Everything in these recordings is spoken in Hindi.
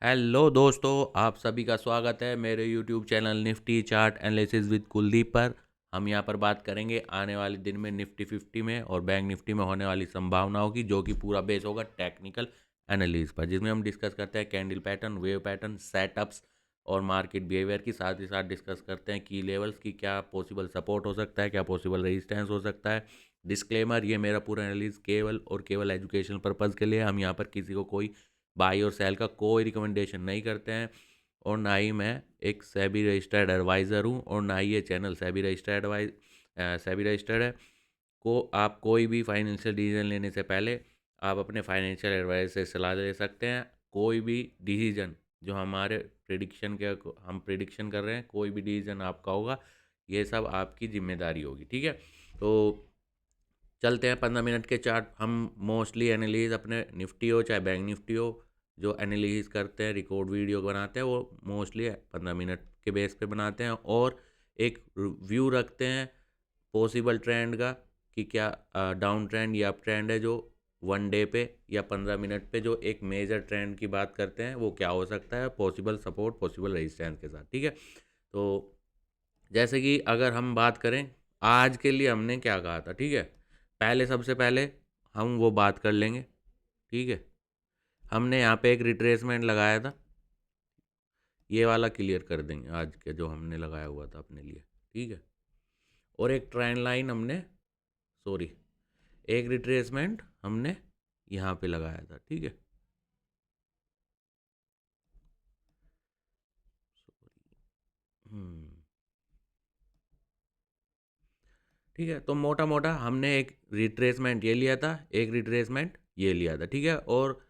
हेलो दोस्तों, आप सभी का स्वागत है मेरे YouTube channel Nifty chart analysis with Kuldeep पर। हम यहाँ पर बात करेंगे आने वाले दिन में निफ्टी 50 में और बैंक निफ्टी में होने वाली संभावनाओं की, जो कि पूरा बेस होगा टेक्निकल एनालिसिस पर, जिसमें हम डिस्कस करते हैं candle pattern, wave pattern, setups और मार्केट बिहेवियर की। साथ ही साथ डिस्कस करते हैं की लेवल्स की, क्या पॉसिबल सपोर्ट हो सकता है, क्या पॉसिबल रेजिस्टेंस हो सकता है। डिस्क्लेमर, ये मेरा पूरा एनालिसिस केवल और केवल एजुकेशनल पर्पज़ के लिए। हम यहाँ पर किसी को कोई बाई और सेल का कोई रिकमेंडेशन नहीं करते हैं, और ना ही मैं एक सेबी रजिस्टर्ड एडवाइज़र हूँ, और ना ही ये चैनल सेबी रजिस्टर्ड है। आप कोई भी फाइनेंशियल डिसीजन लेने से पहले आप अपने फाइनेंशियल एडवाइजर से सलाह ले सकते हैं। कोई भी डिसीजन जो हमारे हम प्रिडिक्शन कर रहे हैं, कोई भी डिसीजन आपका होगा, ये सब आपकी जिम्मेदारी होगी। ठीक है, तो चलते हैं 15 मिनट के चार्ट। हम मोस्टली एनालिसिस अपने निफ्टी हो चाहे बैंक निफ्टी हो, जो एनालिसिस करते हैं, रिकॉर्ड वीडियो बनाते हैं, वो मोस्टली 15 मिनट के बेस पे बनाते हैं, और एक व्यू रखते हैं पॉसिबल ट्रेंड का, कि क्या डाउन ट्रेंड या अप ट्रेंड है, जो 1 डे पे या 15 मिनट पे जो एक मेजर ट्रेंड की बात करते हैं, वो क्या हो सकता है, पॉसिबल सपोर्ट, पॉसिबल रेजिस्टेंस के साथ। ठीक है, तो जैसे कि अगर हम बात करें आज के लिए हमने क्या कहा था। ठीक है, पहले सबसे पहले हम वो बात कर लेंगे। ठीक है, हमने यहाँ पे एक रिट्रेसमेंट लगाया था, ये वाला क्लियर कर देंगे आज के जो हमने लगाया हुआ था अपने लिए। ठीक है, और एक ट्रेंड लाइन हमने, सॉरी, एक रिट्रेसमेंट हमने यहाँ पे लगाया था। ठीक है, हम्म ठीक है, तो मोटा मोटा हमने एक रिट्रेसमेंट ये लिया था, एक रिट्रेसमेंट ये लिया था। ठीक है, और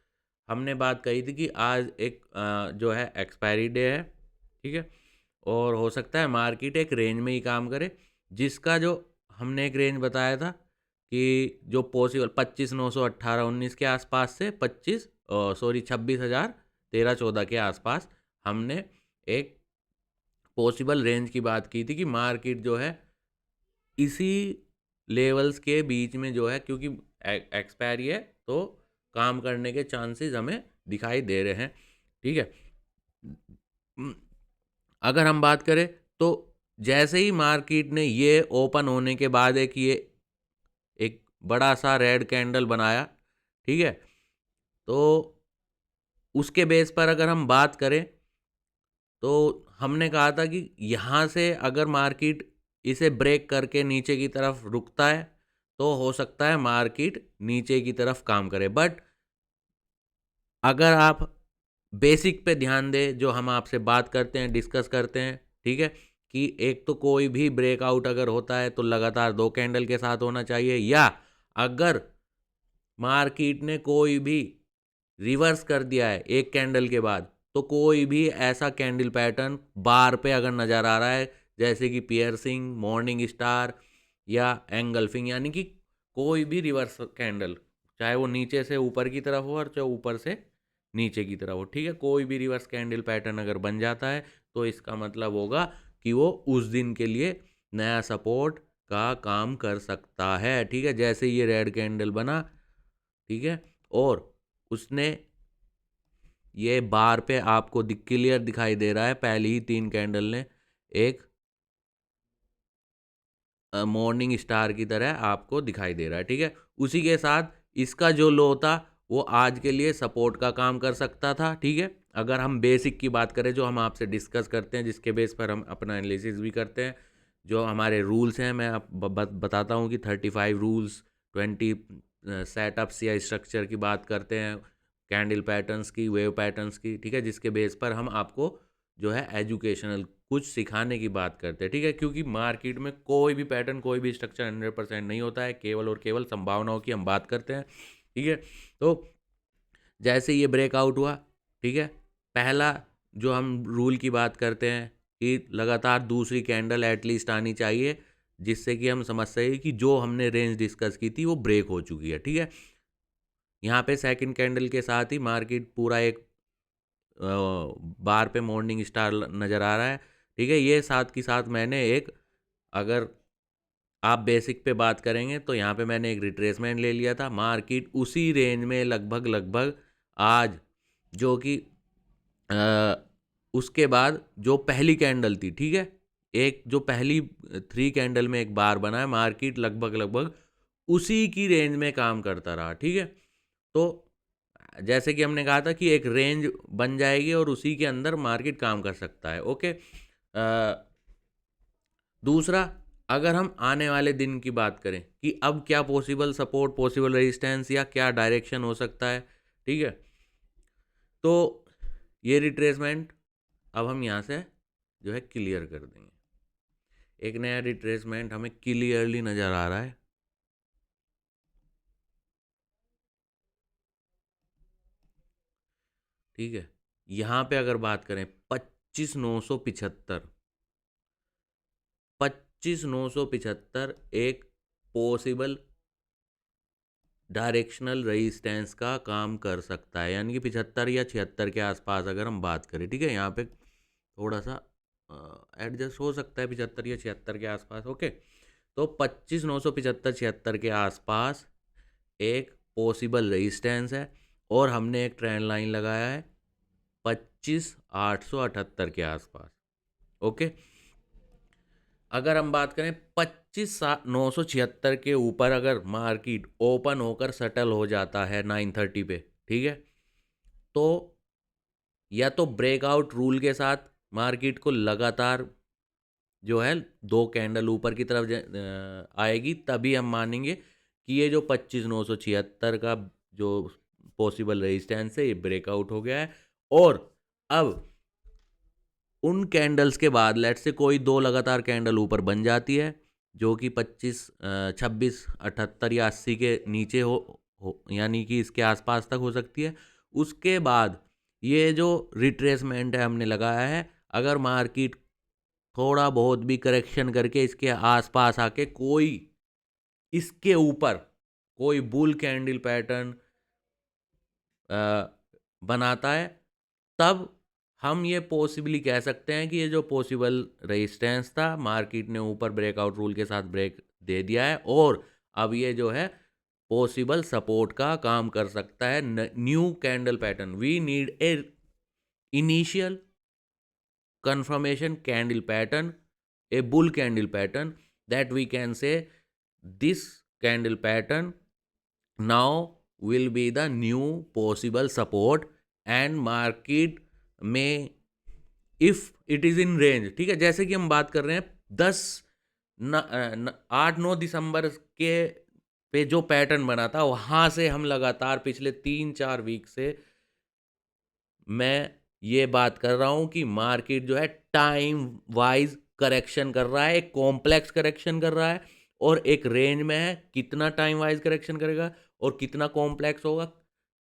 हमने बात कही थी कि आज एक जो है एक्सपायरी डे है। ठीक है, और हो सकता है मार्केट एक रेंज में ही काम करे, जिसका जो हमने एक रेंज बताया था कि जो पॉसिबल 25,918-19 के आसपास से 26,13 14 के आसपास हमने एक पॉसिबल रेंज की बात की थी, कि मार्केट जो है इसी लेवल्स के बीच में जो है, क्योंकि एक्सपायरी है तो काम करने के चांसेस हमें दिखाई दे रहे हैं। ठीक है, अगर हम बात करें तो जैसे ही मार्केट ने ये ओपन होने के बाद एक बड़ा सा रेड कैंडल बनाया। ठीक है, तो उसके बेस पर अगर हम बात करें तो हमने कहा था कि यहाँ से अगर मार्केट इसे ब्रेक करके नीचे की तरफ रुकता है, तो हो सकता है मार्केट नीचे की तरफ काम करे। बट अगर आप बेसिक पे ध्यान दें, जो हम आपसे बात करते हैं, डिस्कस करते हैं, ठीक है, कि एक तो कोई भी ब्रेकआउट अगर होता है तो लगातार 2 कैंडल के साथ होना चाहिए, या अगर मार्केट ने कोई भी रिवर्स कर दिया है 1 कैंडल के बाद, तो कोई भी ऐसा कैंडल पैटर्न बार पे अगर नज़र आ रहा है, जैसे कि पियर्सिंग, मॉर्निंग स्टार या एंगल्फिंग, यानी कि कोई भी रिवर्स कैंडल, चाहे वो नीचे से ऊपर की तरफ हो और चाहे ऊपर से नीचे की तरफ हो। ठीक है, कोई भी रिवर्स कैंडल पैटर्न अगर बन जाता है, तो इसका मतलब होगा कि वो उस दिन के लिए नया सपोर्ट का काम कर सकता है। ठीक है, जैसे ये रेड कैंडल बना, ठीक है, और उसने ये बार पे आपको क्लियर दिखाई दे रहा है, पहली ही 3 कैंडल ने एक मॉर्निंग स्टार की तरह आपको दिखाई दे रहा है। ठीक है, उसी के साथ इसका जो लो था, वो आज के लिए सपोर्ट का काम कर सकता था। ठीक है, अगर हम बेसिक की बात करें, जो हम आपसे डिस्कस करते हैं, जिसके बेस पर हम अपना एनालिसिस भी करते हैं, जो हमारे रूल्स हैं, मैं बताता हूँ कि 35 रूल्स, 20 सेटअप्स या स्ट्रक्चर की बात करते हैं, कैंडल पैटर्न्स की, वेव पैटर्न्स की। ठीक है, जिसके बेस पर हम आपको जो है एजुकेशनल कुछ सिखाने की बात करते हैं। ठीक है, क्योंकि मार्केट में कोई भी पैटर्न, कोई भी स्ट्रक्चर 100% नहीं होता है, केवल और केवल संभावनाओं की हम बात करते हैं। ठीक है, तो जैसे ये ब्रेकआउट हुआ, ठीक है, पहला जो हम रूल की बात करते हैं कि लगातार दूसरी कैंडल एटलीस्ट आनी चाहिए, जिससे कि हम समझ सके कि जो हमने रेंज डिस्कस की थी वो ब्रेक हो चुकी है। ठीक है, यहाँ पे सेकंड कैंडल के साथ ही मार्केट पूरा एक बार पे मॉर्निंग स्टार नज़र आ रहा है। ठीक है, ये साथ की साथ मैंने एक, अगर आप बेसिक पे बात करेंगे, तो यहाँ पे मैंने एक रिट्रेसमेंट ले लिया था। मार्केट उसी रेंज में लगभग लगभग आज, जो कि उसके बाद जो पहली कैंडल थी, ठीक है, एक जो पहली 3 कैंडल में एक बार बना है, मार्केट लगभग लगभग उसी की रेंज में काम करता रहा, ठीक है। तो जैसे कि हमने कहा था कि एक रेंज बन जाएगी और उसी के अंदर मार्केट काम कर सकता है, ओके। दूसरा, अगर हम आने वाले दिन की बात करें कि अब क्या पॉसिबल सपोर्ट, पॉसिबल रेजिस्टेंस या क्या डायरेक्शन हो सकता है, ठीक है, तो ये रिट्रेसमेंट अब हम यहाँ से जो है क्लियर कर देंगे। एक नया रिट्रेसमेंट हमें क्लियरली नज़र आ रहा है, ठीक है। यहाँ पे अगर बात करें 25,975, 25,975 एक पॉसिबल डायरेक्शनल रेजिस्टेंस का काम कर सकता है, यानी कि 75 या 76 के आसपास अगर हम बात करें, ठीक है। यहाँ पे थोड़ा सा एडजस्ट हो सकता है 75 या 76 के आसपास, ओके। तो 25,975 76 के आसपास एक पॉसिबल रेजिस्टेंस है और हमने एक ट्रेंड लाइन लगाया है 25,878 के आसपास, ओके। अगर हम बात करें 25,976 के ऊपर अगर मार्केट ओपन होकर सेटल हो जाता है 9:30 पे, ठीक है, तो या तो ब्रेकआउट रूल के साथ मार्केट को लगातार जो है 2 कैंडल ऊपर की तरफ आएगी, तभी हम मानेंगे कि ये जो 25,976 का जो पॉसिबल रेजिस्टेंस है ये ब्रेकआउट हो गया है। और अब उन कैंडल्स के बाद लेट से कोई 2 लगातार कैंडल ऊपर बन जाती है जो कि 26, 78 या 80 के नीचे हो, यानी कि इसके आसपास तक हो सकती है। उसके बाद ये जो रिट्रेसमेंट है हमने लगाया है, अगर मार्केट थोड़ा बहुत भी करेक्शन करके इसके आसपास आके कोई इसके ऊपर कोई बुल कैंडल पैटर्न बनाता है, तब हम ये पॉसिबली कह सकते हैं कि ये जो पॉसिबल रेजिस्टेंस था मार्केट ने ऊपर ब्रेकआउट रूल के साथ ब्रेक दे दिया है और अब ये जो है पॉसिबल सपोर्ट का काम कर सकता है। New candle pattern, we need a initial confirmation candle pattern, a bull candle pattern, that we can say this candle pattern now will be the new possible support and market may, if it is in range, ठीक है। जैसे कि हम बात कर रहे हैं 8-9 दिसंबर के पे जो पैटर्न बना था वहां से हम लगातार पिछले 3-4 वीक से मैं ये बात कर रहा हूँ कि मार्केट जो है टाइम वाइज करेक्शन कर रहा है, एक कॉम्प्लेक्स करेक्शन कर रहा है और एक रेंज में है। कितना टाइम वाइज करेक्शन करेगा और कितना कॉम्प्लेक्स होगा,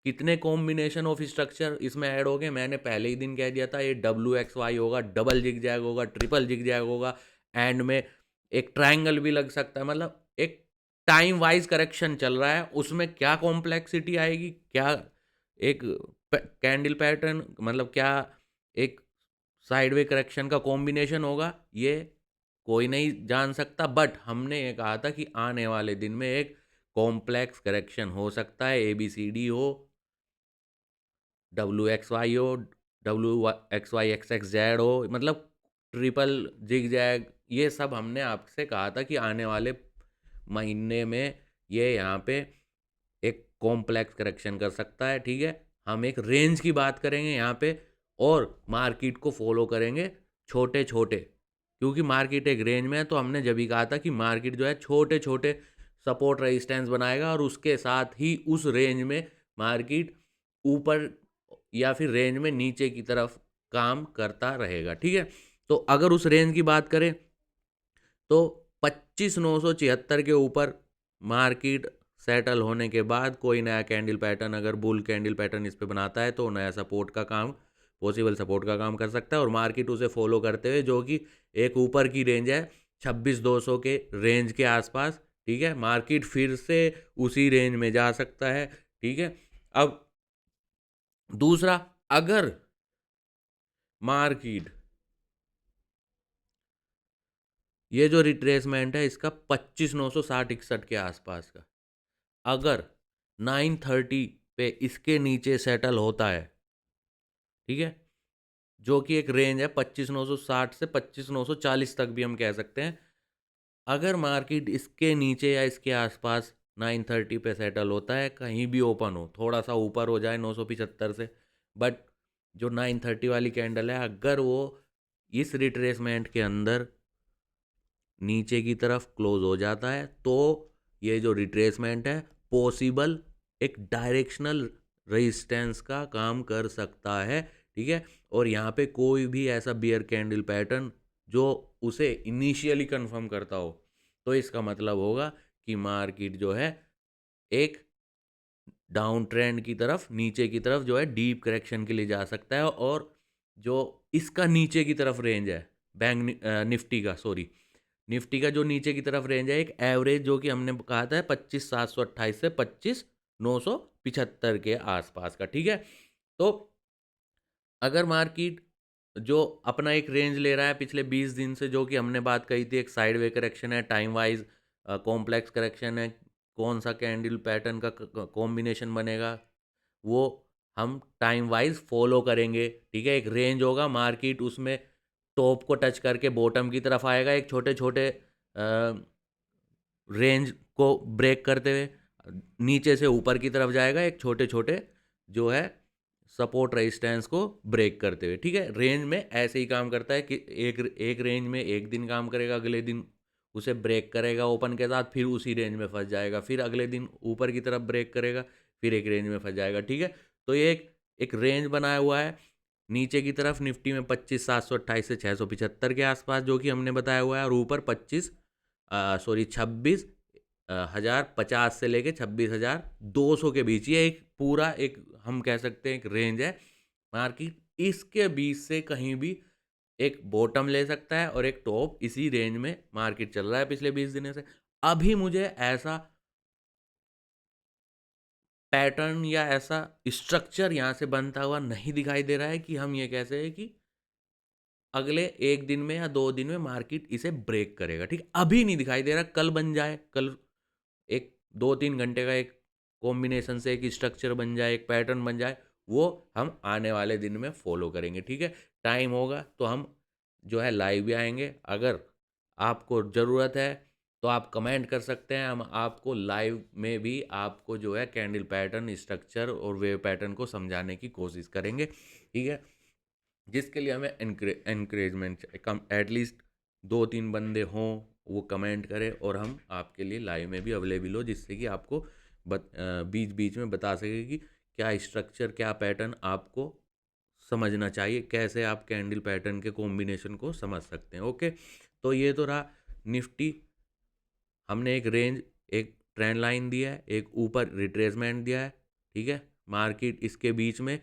कितने कॉम्बिनेशन ऑफ स्ट्रक्चर इसमें ऐड हो गए, मैंने पहले ही दिन कह दिया था। ये WXY होगा, डबल जिग जैग होगा, ट्रिपल जिग जैग होगा, एंड में एक ट्राइंगल भी लग सकता है। मतलब एक टाइम वाइज करेक्शन चल रहा है, उसमें क्या कॉम्प्लेक्सिटी आएगी, क्या एक कैंडल पैटर्न, मतलब क्या एक साइडवे करेक्शन का कॉम्बिनेशन होगा, ये कोई नहीं जान सकता। बट हमने ये कहा था कि आने वाले दिन में एक कॉम्प्लेक्स करेक्शन हो सकता है, ABCD हो, WXY हो, WXYXXZ हो, मतलब ट्रिपल जिग जैग, ये सब हमने आपसे कहा था कि आने वाले महीने में ये यहाँ पे एक कॉम्प्लेक्स करेक्शन कर सकता है, ठीक है। हम एक रेंज की बात करेंगे यहाँ पे और मार्केट को फॉलो करेंगे छोटे छोटे, क्योंकि मार्केट एक रेंज में है। तो हमने जब भी कहा था कि मार्केट जो है छोटे छोटे सपोर्ट रेजिस्टेंस बनाएगा और उसके साथ ही उस रेंज में मार्केट ऊपर या फिर रेंज में नीचे की तरफ काम करता रहेगा, ठीक है। तो अगर उस रेंज की बात करें तो 25,976 के ऊपर मार्केट सेटल होने के बाद कोई नया कैंडल पैटर्न अगर बुल कैंडल पैटर्न इस पे बनाता है तो नया सपोर्ट का काम, पॉसिबल सपोर्ट का काम कर सकता है और मार्केट उसे फॉलो करते हुए, जो कि एक ऊपर की रेंज है 26,200 के रेंज के आसपास, ठीक है, मार्केट फिर से उसी रेंज में जा सकता है, ठीक है। अब दूसरा, अगर मार्केट ये जो रिट्रेसमेंट है इसका 25,960-61 के आसपास का अगर 9:30 पे इसके नीचे सेटल होता है, ठीक है, जो कि एक रेंज है 25,960 से 25,940 तक भी हम कह सकते हैं। अगर मार्केट इसके नीचे या इसके आसपास 930 पे सेटल होता है, कहीं भी ओपन हो, थोड़ा सा ऊपर हो जाए 975 से, बट जो 930 वाली कैंडल है, अगर वो इस रिट्रेसमेंट के अंदर नीचे की तरफ क्लोज हो जाता है, तो ये जो रिट्रेसमेंट है पॉसिबल एक डायरेक्शनल रेजिस्टेंस का काम कर सकता है। ठीक है, और यहाँ पे कोई भी ऐसा बियर कैंडल पैटर्न जो उसे इनिशियली कंफर्म करता हो, तो इसका मतलब होगा कि मार्केट जो है एक डाउन ट्रेंड की तरफ, नीचे की तरफ जो है डीप करेक्शन के लिए जा सकता है। और जो इसका नीचे की तरफ रेंज है निफ्टी का, सॉरी, निफ्टी का जो नीचे की तरफ रेंज है, एक एवरेज जो कि हमने कहा था 25,728 से 25,975 के आसपास का। ठीक है, तो अगर मार्केट जो अपना एक रेंज ले रहा है पिछले 20 दिन से, जो कि हमने बात कही थी, एक साइडवे करेक्शन है, टाइम वाइज कॉम्प्लेक्स करेक्शन है, कौन सा कैंडल पैटर्न का कॉम्बिनेशन बनेगा वो हम टाइम वाइज फॉलो करेंगे। ठीक है, एक रेंज होगा, मार्केट उसमें टॉप को टच करके बॉटम की तरफ आएगा, एक छोटे छोटे रेंज को ब्रेक करते हुए नीचे से ऊपर की तरफ जाएगा, एक छोटे छोटे जो है सपोर्ट रेजिस्टेंस को ब्रेक करते हुए। ठीक है, रेंज में ऐसे ही काम करता है कि एक एक रेंज में एक दिन काम करेगा, अगले दिन उसे ब्रेक करेगा ओपन के साथ, फिर उसी रेंज में फंस जाएगा, फिर अगले दिन ऊपर की तरफ ब्रेक करेगा, फिर एक रेंज में फंस जाएगा। ठीक है, तो ये एक एक रेंज बनाया हुआ है नीचे की तरफ निफ्टी में 25,728 से 675 के आसपास, जो कि हमने बताया हुआ है, और ऊपर 26,50 से लेके 26,200 के बीच, ये एक पूरा एक हम कह सकते हैं एक रेंज है। मार्केट इसके बीच से कहीं भी एक बॉटम ले सकता है और एक टॉप, इसी रेंज में मार्केट चल रहा है पिछले 20 दिनों से। अभी मुझे ऐसा पैटर्न या ऐसा स्ट्रक्चर यहाँ से बनता हुआ नहीं दिखाई दे रहा है कि हम ये कह सकें कि अगले 1 दिन में या 2 दिन में मार्केट इसे ब्रेक करेगा। ठीक है? अभी नहीं दिखाई दे रहा, कल बन जाए, कल एक 2-3 घंटे का एक कॉम्बिनेशन से एक स्ट्रक्चर बन जाए, एक पैटर्न बन जाए, वो हम आने वाले दिन में फॉलो करेंगे। ठीक है? टाइम होगा तो हम जो है लाइव भी आएँगे। अगर आपको ज़रूरत है तो आप कमेंट कर सकते हैं, हम आपको लाइव में भी आपको जो है कैंडल पैटर्न, स्ट्रक्चर और वेव पैटर्न को समझाने की कोशिश करेंगे। ठीक है? जिसके लिए हमें एनकरेजमेंट कम, एटलीस्ट 2-3 बंदे हों, वो कमेंट करें और हम आपके लिए लाइव में भी अवेलेबल हो, जिससे कि आपको बीच बीच में बता सके कि क्या स्ट्रक्चर, क्या पैटर्न आपको समझना चाहिए, कैसे आप कैंडल पैटर्न के कॉम्बिनेशन को समझ सकते हैं। ओके, तो ये तो रहा निफ्टी। हमने एक रेंज, एक ट्रेंड लाइन दिया है, एक ऊपर रिट्रेसमेंट दिया है। ठीक है, मार्केट इसके बीच में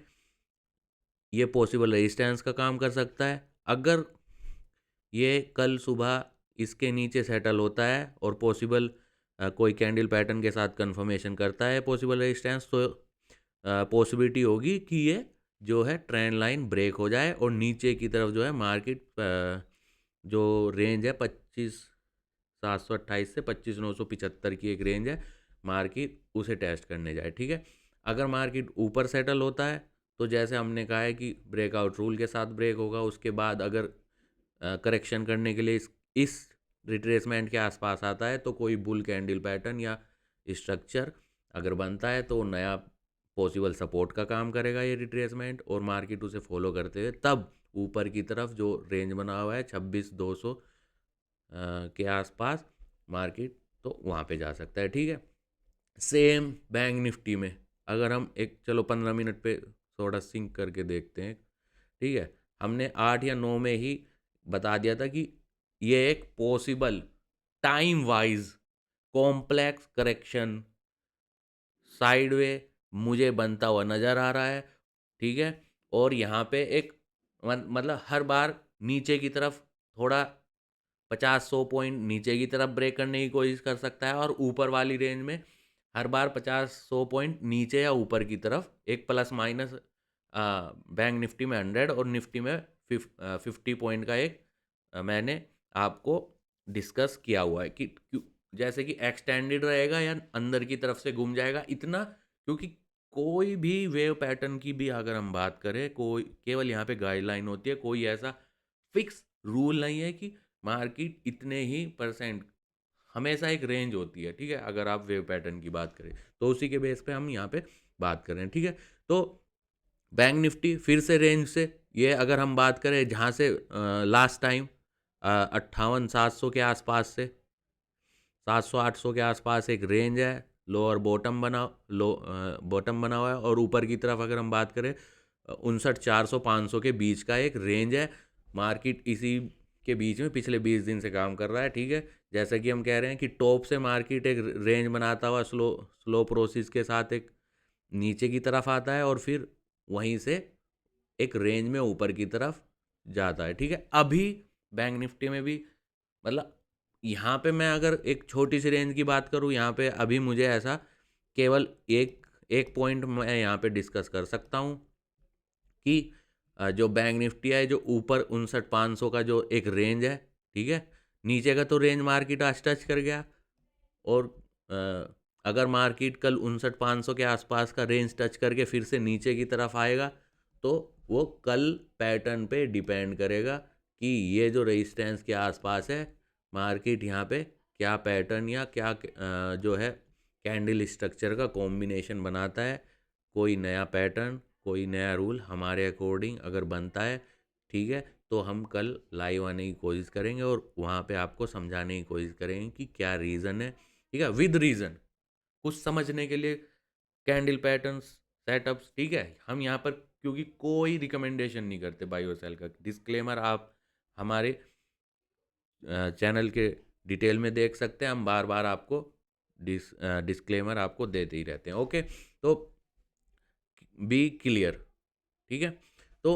ये पॉसिबल रेजिस्टेंस का काम कर सकता है। अगर ये कल सुबह इसके नीचे सेटल होता है और पॉसिबल कोई कैंडल पैटर्न के साथ कंफर्मेशन करता है पॉसिबल रेजिस्टेंस, तो पॉसिबिलिटी होगी कि ये जो है ट्रेंड लाइन ब्रेक हो जाए और नीचे की तरफ जो है मार्केट जो रेंज है 25,728 से 25,975 की एक रेंज है, मार्केट उसे टेस्ट करने जाए। ठीक है, अगर मार्केट ऊपर सेटल होता है तो जैसे हमने कहा है कि ब्रेकआउट रूल के साथ ब्रेक होगा, उसके बाद अगर करेक्शन करने के लिए इस रिट्रेसमेंट के आसपास आता है, तो कोई बुल कैंडल पैटर्न या स्ट्रक्चर अगर बनता है तो नया पॉसिबल सपोर्ट का काम करेगा ये रिट्रेसमेंट, और मार्केट उसे फॉलो करते हुए तब ऊपर की तरफ जो रेंज बना हुआ है 26,200 के आसपास, मार्केट तो वहाँ पे जा सकता है। ठीक है, सेम बैंक निफ्टी में अगर हम एक, चलो 15 मिनट पे थोड़ा सिंक करके देखते हैं। ठीक है, हमने 8 या 9 में ही बता दिया था कि ये एक possible time wise complex correction sideway मुझे बनता हुआ नज़र आ रहा है। ठीक है, और यहाँ पे एक मतलब हर बार नीचे की तरफ थोड़ा 50-100 पॉइंट नीचे की तरफ ब्रेक करने की कोशिश कर सकता है, और ऊपर वाली रेंज में हर बार 50-100 पॉइंट नीचे या ऊपर की तरफ एक प्लस माइनस बैंक निफ्टी में 100 और निफ्टी में 50 पॉइंट का एक मैंने आपको डिस्कस किया हुआ है कि जैसे कि एक्सटेंडेड रहेगा या अंदर की तरफ से घूम जाएगा, इतना क्योंकि कोई भी वेव पैटर्न की भी अगर हम बात करें, कोई केवल यहाँ पे गाइडलाइन होती है, कोई ऐसा फिक्स रूल नहीं है कि मार्केट इतने ही परसेंट, हमेशा एक रेंज होती है, ठीक है, अगर आप वेव पैटर्न की बात करें तो उसी के बेस पे हम यहाँ पे बात कर रहे हैं, ठीक है। तो बैंक निफ्टी फिर से रेंज से, ये अगर हम बात करें जहाँ से लास्ट टाइम 58,700 के आसपास से 700-800 के आसपास एक रेंज है, लोअर बॉटम बना, बॉटम बना हुआ है, और ऊपर की तरफ अगर हम बात करें 59,400-500 के बीच का एक रेंज है। मार्केट इसी के बीच में पिछले 20 दिन से काम कर रहा है, ठीक है। जैसा कि हम कह रहे हैं कि टॉप से मार्केट एक रेंज बनाता हुआ स्लो स्लो प्रोसेस के साथ एक नीचे की तरफ आता है, और फिर वहीं से एक रेंज में ऊपर की तरफ जाता है, ठीक है। अभी बैंक निफ्टी में भी मतलब यहाँ पे मैं अगर एक छोटी सी रेंज की बात करूँ, यहाँ पे अभी मुझे ऐसा केवल एक एक पॉइंट मैं यहाँ पे डिस्कस कर सकता हूँ कि जो बैंक निफ्टी है, जो ऊपर 59,500 का जो एक रेंज है, ठीक है, नीचे का तो रेंज मार्केट आज टच कर गया, और अगर मार्केट कल 59,500 के आसपास का रेंज टच करके फिर से नीचे की तरफ आएगा, तो वो कल पैटर्न पे डिपेंड करेगा कि ये जो रेजिस्टेंस के आसपास है, मार्केट यहाँ पे क्या पैटर्न या क्या जो है कैंडल स्ट्रक्चर का कॉम्बिनेशन बनाता है। कोई नया पैटर्न, कोई नया रूल हमारे अकॉर्डिंग अगर बनता है, ठीक है, तो हम कल लाइव आने की कोशिश करेंगे और वहाँ पे आपको समझाने की कोशिश करेंगे कि क्या रीज़न है, ठीक है, विद रीज़न, कुछ समझने के लिए कैंडल पैटर्न्स, सेटअप्स, ठीक है। हम यहाँ पर क्योंकि कोई रिकमेंडेशन नहीं करते बाई और सेल का, डिस्क्लेमर आप हमारे चैनल के डिटेल में देख सकते हैं, हम बार बार आपको डिस्क्लेमर आपको देते ही रहते हैं, ओके। तो बी क्लियर, ठीक है। तो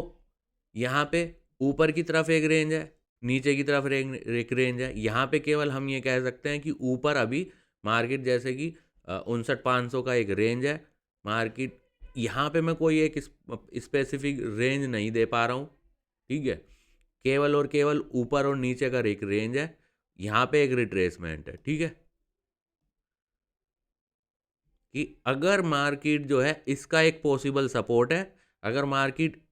यहाँ पे ऊपर की तरफ एक रेंज है, नीचे की तरफ एक रेंज है। यहाँ पे केवल हम ये कह सकते हैं कि ऊपर अभी मार्केट जैसे कि 59,500 का एक रेंज है, मार्केट यहाँ पे मैं कोई एक स्पेसिफिक रेंज नहीं दे पा रहा हूँ, ठीक है, केवल और केवल ऊपर और नीचे का एक रेंज है, यहाँ पे एक रिट्रेसमेंट है, ठीक है, कि अगर मार्केट जो है इसका एक पॉसिबल सपोर्ट है, अगर मार्केट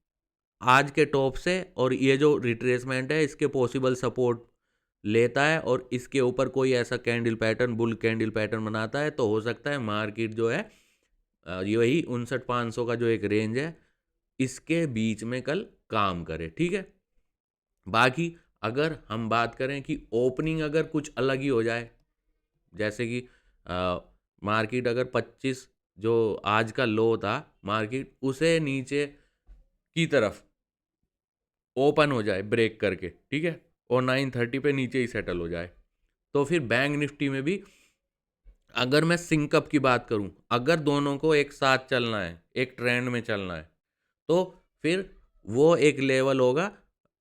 आज के टॉप से और ये जो रिट्रेसमेंट है इसके पॉसिबल सपोर्ट लेता है और इसके ऊपर कोई ऐसा candle pattern, bull candle pattern बनाता है, तो हो सकता है मार्केट जो है यही 59,500 का जो एक रेंज है इसके बीच में कल काम करे, ठीक है। बाकी अगर हम बात करें कि ओपनिंग अगर कुछ अलग ही हो जाए, जैसे कि मार्केट अगर 25 जो आज का लो था, मार्केट उसे नीचे की तरफ ओपन हो जाए ब्रेक करके, ठीक है, और 930 पे नीचे ही सेटल हो जाए, तो फिर बैंक निफ्टी में भी अगर मैं सिंकअप की बात करूं, अगर दोनों को एक साथ चलना है, एक ट्रेंड में चलना है, तो फिर वो एक लेवल होगा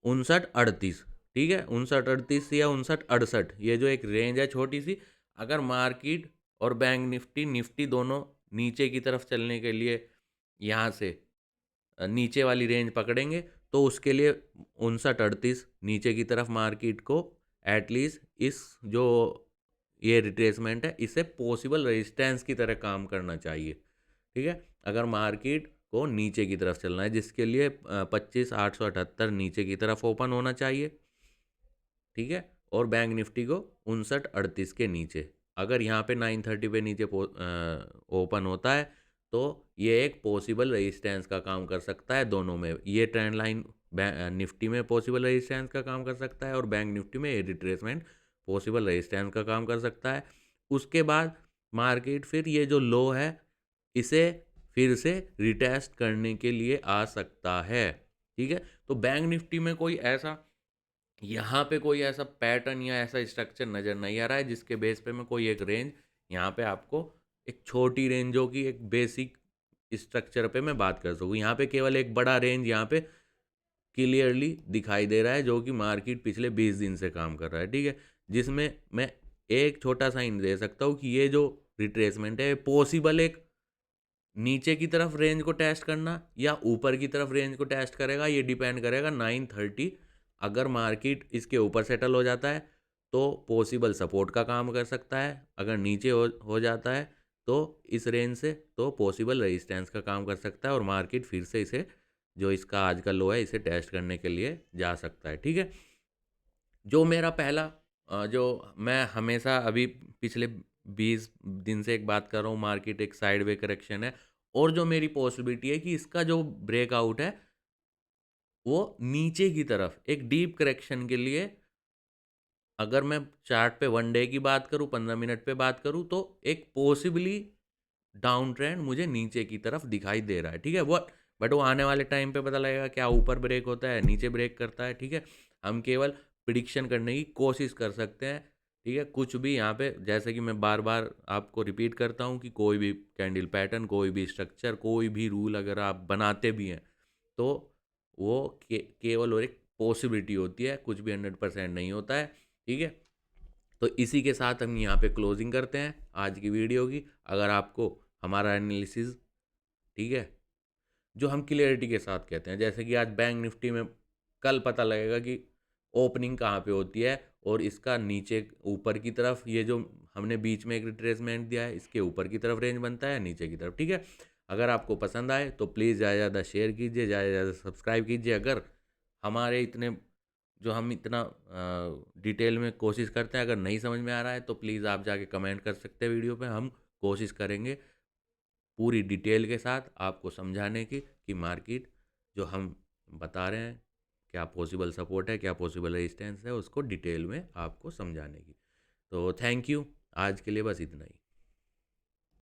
59-38, ठीक है, 59-38 या 59-68, ये जो एक रेंज है छोटी सी, अगर मार्केट और बैंक निफ्टी निफ्टी दोनों नीचे की तरफ चलने के लिए यहाँ से नीचे वाली रेंज पकड़ेंगे, तो उसके लिए 59-38 नीचे की तरफ मार्केट को एटलीस्ट इस जो ये रिट्रेसमेंट है इसे पॉसिबल रेजिस्टेंस की तरह काम करना चाहिए, ठीक है, अगर मार्केट को नीचे की तरफ चलना है, जिसके लिए 25,878 नीचे की तरफ ओपन होना चाहिए, ठीक है, और बैंक निफ्टी को 59-38 के नीचे, अगर यहाँ पे 930 पे नीचे ओपन होता है, तो ये एक पॉसिबल रेजिस्टेंस का काम कर सकता है। दोनों में ये ट्रेंड लाइन निफ्टी में पॉसिबल रेजिस्टेंस का काम कर सकता है और बैंक निफ्टी में रिट्रेसमेंट पॉसिबल रेजिस्टेंस का काम कर सकता है। उसके बाद मार्केट फिर ये जो लो है इसे फिर से रिटेस्ट करने के लिए आ सकता है, ठीक है। तो बैंक निफ्टी में कोई ऐसा, यहाँ पे कोई ऐसा पैटर्न या ऐसा स्ट्रक्चर नज़र नहीं आ रहा है जिसके बेस पे मैं कोई एक रेंज यहाँ पे आपको, एक छोटी रेंजों की एक बेसिक स्ट्रक्चर पे मैं बात कर सकूँ। यहाँ पे केवल एक बड़ा रेंज यहाँ पे क्लियरली दिखाई दे रहा है जो कि मार्केट पिछले 20 दिन से काम कर रहा है, ठीक है, जिसमें मैं एक छोटा सा हिंट दे सकता हूँ कि ये जो रिट्रेसमेंट है पॉसिबल एक नीचे की तरफ रेंज को टेस्ट करना या ऊपर की तरफ रेंज को टेस्ट करेगा, ये डिपेंड करेगा 930, अगर मार्केट इसके ऊपर सेटल हो जाता है तो पॉसिबल सपोर्ट का काम कर सकता है, अगर नीचे हो जाता है तो इस रेंज से तो पॉसिबल रेजिस्टेंस का काम कर सकता है और मार्केट फिर से इसे, जो इसका आज का लो है, इसे टेस्ट करने के लिए जा सकता है। ठीक है, जो मेरा पहला जो मैं हमेशा अभी पिछले 20 दिन से एक बात कर रहा हूँ, मार्केट एक साइडवे करेक्शन है और जो मेरी पॉसिबिलिटी है कि इसका जो ब्रेकआउट है वो नीचे की तरफ एक डीप करेक्शन के लिए, अगर मैं चार्ट पे 1 डे की बात करूँ, 15 मिनट पे बात करूँ, तो एक पॉसिबली डाउन ट्रेंड मुझे नीचे की तरफ दिखाई दे रहा है। ठीक है, वो बट वो आने वाले टाइम पे पता लगेगा, क्या ऊपर ब्रेक होता है, नीचे ब्रेक करता है। ठीक है, हम केवल प्रिडिक्शन करने की कोशिश कर सकते हैं। ठीक है, कुछ भी यहाँ पे, जैसे कि मैं बार बार आपको रिपीट करता हूँ कि कोई भी कैंडल पैटर्न, कोई भी स्ट्रक्चर, कोई भी रूल अगर आप बनाते भी हैं तो वो केवल और एक पॉसिबिलिटी होती है, कुछ भी 100% नहीं होता है। ठीक है, तो इसी के साथ हम यहाँ पे क्लोजिंग करते हैं आज की वीडियो की। अगर आपको हमारा एनालिसिस, ठीक है, जो हम क्लियरिटी के साथ कहते हैं, जैसे कि आज बैंक निफ्टी में कल पता लगेगा कि ओपनिंग कहाँ पे होती है और इसका नीचे ऊपर की तरफ, ये जो हमने बीच में एक रिट्रेसमेंट दिया है, इसके ऊपर की तरफ रेंज बनता है, नीचे की तरफ। ठीक है, अगर आपको पसंद आए तो प्लीज़ ज़्यादा से ज़्यादा शेयर कीजिए, ज़्यादा से ज़्यादा सब्सक्राइब कीजिए। अगर हमारे इतने, जो हम इतना डिटेल में कोशिश करते हैं, अगर नहीं समझ में आ रहा है तो प्लीज़ आप जाके कमेंट कर सकते हैं वीडियो पे। हम कोशिश करेंगे पूरी डिटेल के साथ आपको समझाने की कि मार्केट जो हम बता रहे हैं, क्या पॉसिबल सपोर्ट है, क्या पॉसिबल रेजिस्टेंस है, उसको डिटेल में आपको समझाने की। तो थैंक यू, आज के लिए बस इतना ही।